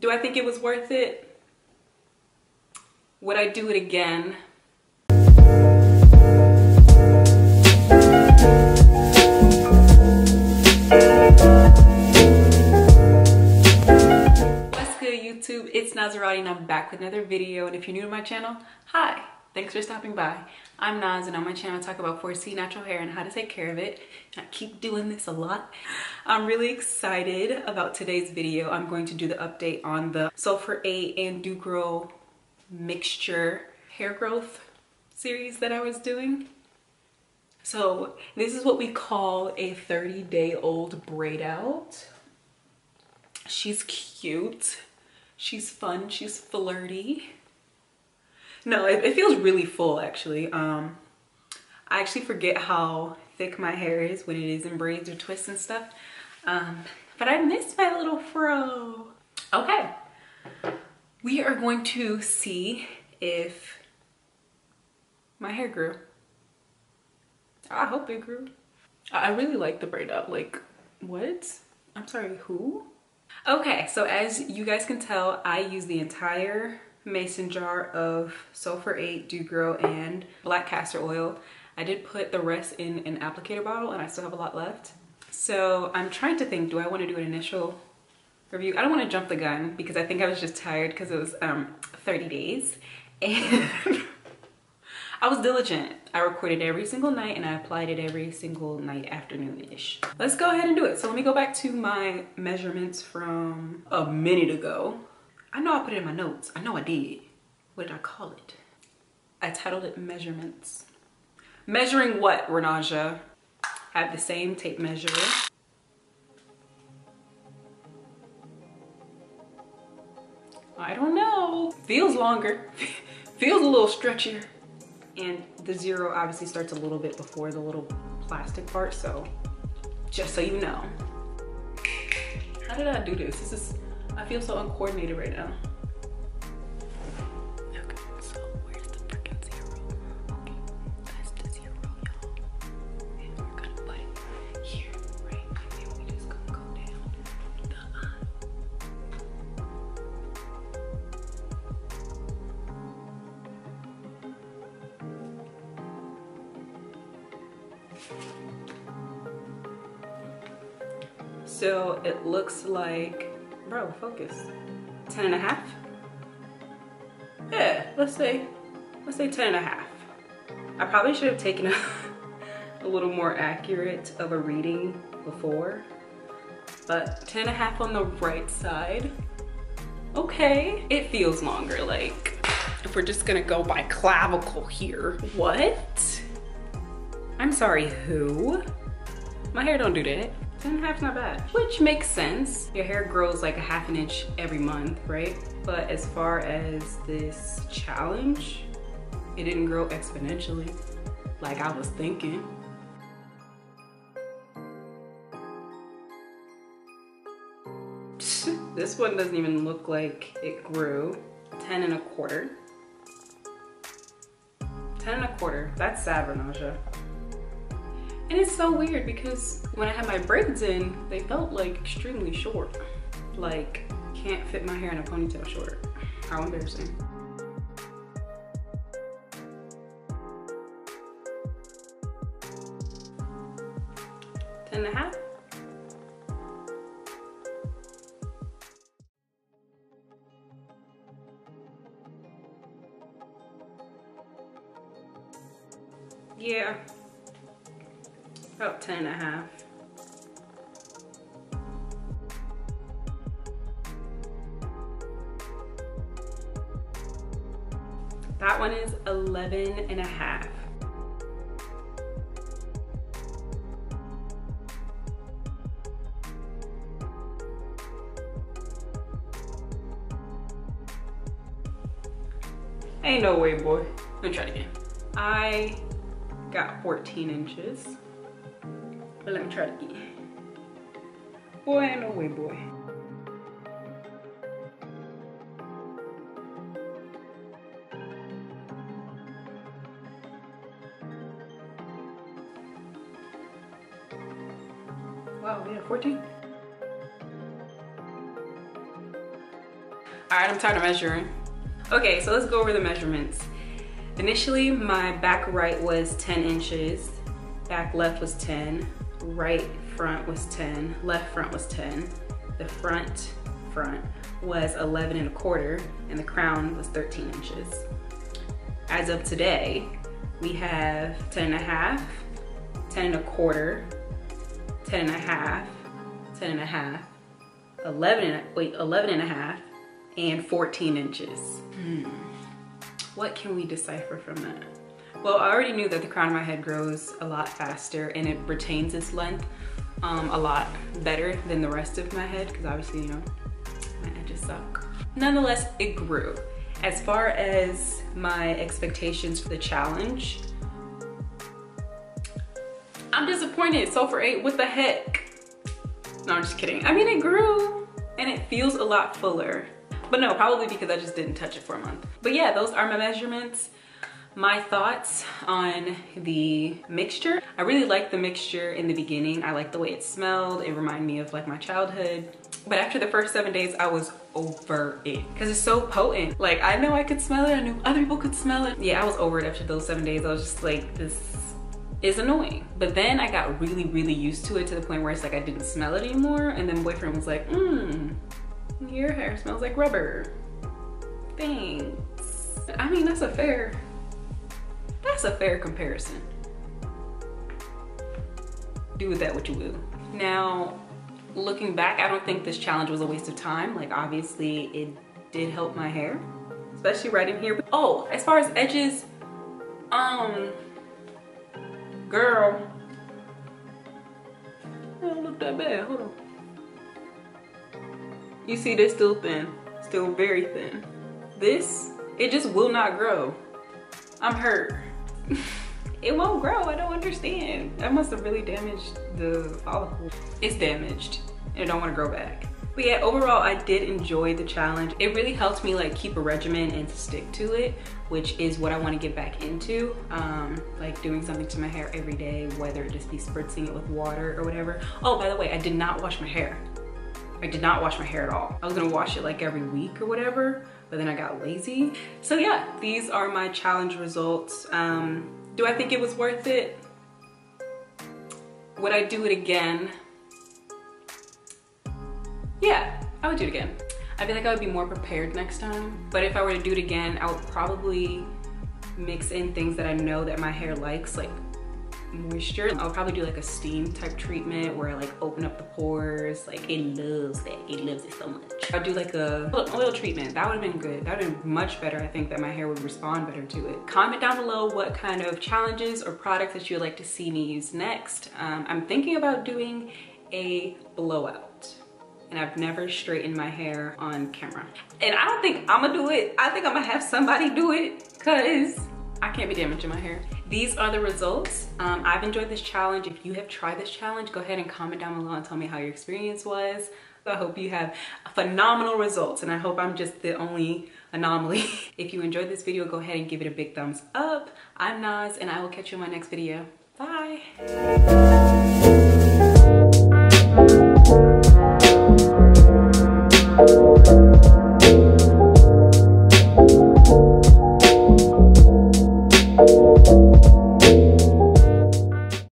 Do I think it was worth it? Would I do it again? What's good, YouTube? It's Nazarati and I'm back with another video. And if you're new to my channel, hi, thanks for stopping by. I'm Naz, and on my channel I talk about 4C natural hair and how to take care of it. And I keep doing this a lot. I'm really excited about today's video. I'm going to do the update on the Sulfur 8 and Ducro mixture hair growth series that I was doing. So this is what we call a 30-day-old braid out. She's cute, she's fun, she's flirty. No, it feels really full actually. I actually forget how thick my hair is when it is in braids or twists and stuff. But I miss my little fro. Okay, we are going to see if my hair grew. I hope it grew. I really like the braid out. Like, what? I'm sorry, who? Okay, so as you guys can tell, I use the entire mason jar of Sulfur 8, Ducro, and black castor oil. I did put the rest in an applicator bottle and I still have a lot left. So I'm trying to think, do I want to do an initial review? I don't want to jump the gun because I think I was just tired because it was 30 days. And I was diligent. I recorded every single night and I applied it every single night afternoon-ish. Let's go ahead and do it. So let me go back to my measurements from a minute ago. I know I put it in my notes. I know I did. What did I call it? I titled it measurements. Measuring what, Renaja? I have the same tape measure. I don't know. Feels longer. Feels a little stretchier. And the zero obviously starts a little bit before the little plastic part, so just so you know. How did I do this? I feel so uncoordinated right now. Okay, so where's the freaking zero? Okay, that's the zero, y'all. And we're gonna put it here, right? And then we just gonna go down the So it looks like, bro, focus. 10 and a half? Yeah, let's say 10 and a half. I probably should have taken a little more accurate of a reading before, but 10 and a half on the right side. Okay, it feels longer. Like, if we're just gonna go by clavicle here. What? I'm sorry, who? My hair don't do that. 10 and a half's not bad, which makes sense. Your hair grows like a ½ an inch every month, right? But as far as this challenge, it didn't grow exponentially like I was thinking. This one doesn't even look like it grew. 10 and a quarter. 10 and a quarter, that's sad, Renaja. And it's so weird because when I had my braids in, they felt like extremely short. Like, can't fit my hair in a ponytail short. How embarrassing. 10 and a half. Yeah. About 10 and a half. That one is 11 and a half. Ain't no way, boy. Let me try it again. I got 14 inches. But let me try it again. Boy, ain't no way, boy. Wow, yeah, 14. All right, I'm tired of measuring. Okay, so let's go over the measurements. Initially, my back right was 10 inches, back left was 10, right front was 10, left front was 10, the front was 11.25, and the crown was 13 inches. As of today, we have 10.5, 10.25, 10.5, 10.5, 11.5, and 14 inches. What can we decipher from that? Well, I already knew that the crown of my head grows a lot faster and it retains its length a lot better than the rest of my head, because obviously, you know, my edges suck. Nonetheless, it grew. As far as my expectations for the challenge, I'm disappointed. So for 8, what the heck? No, I'm just kidding. I mean, it grew and it feels a lot fuller. But no, probably because I just didn't touch it for a month. But yeah, those are my measurements. My thoughts on the mixture. I really liked the mixture in the beginning. I liked the way it smelled. It reminded me of like my childhood. But after the first 7 days, I was over it because it's so potent. Like, I know I could smell it. I knew other people could smell it. Yeah, I was over it after those 7 days. I was just like, this is annoying. But then I got really, really used to it to the point where it's like I didn't smell it anymore. And then boyfriend was like, your hair smells like rubber. Thanks. I mean, that's a fair comparison. Do with that what you will. Now, looking back, I don't think this challenge was a waste of time. Like, obviously it did help my hair, especially right in here. Oh, as far as edges, girl, it don't look that bad. Hold on. You see, they're still thin, still very thin. This, it just will not grow. I'm hurt. It won't grow, I don't understand. I must have really damaged the follicle. It's damaged and I don't want to grow back. But yeah, overall, I did enjoy the challenge. It really helped me like keep a regimen and stick to it, which is what I want to get back into. Like doing something to my hair every day, whether it just be spritzing it with water or whatever. Oh, by the way, I did not wash my hair. I did not wash my hair at all. I was gonna wash it like every week or whatever, but then I got lazy. So yeah, these are my challenge results. Do I think it was worth it? Would I do it again? Yeah, I would do it again. I feel like I would be more prepared next time. But if I were to do it again, I would probably mix in things that I know that my hair likes, like moisture. I'll probably do like a steam type treatment where I like open up the pores. Like, it loves that. It loves it so much. I'll do like a oil treatment. That would have been good. That would have been much better. I think that my hair would respond better to it. Comment down below what kind of challenges or products that you would like to see me use next. I'm thinking about doing a blowout. And I've never straightened my hair on camera. And I don't think I'm gonna do it. I think I'm gonna have somebody do it because I can't be damaging my hair. These are the results. I've enjoyed this challenge. If you have tried this challenge, go ahead and comment down below and tell me how your experience was. I hope you have phenomenal results, and I hope I'm just the only anomaly. If you enjoyed this video, go ahead and give it a big thumbs up. I'm Naz, and I will catch you in my next video. Bye.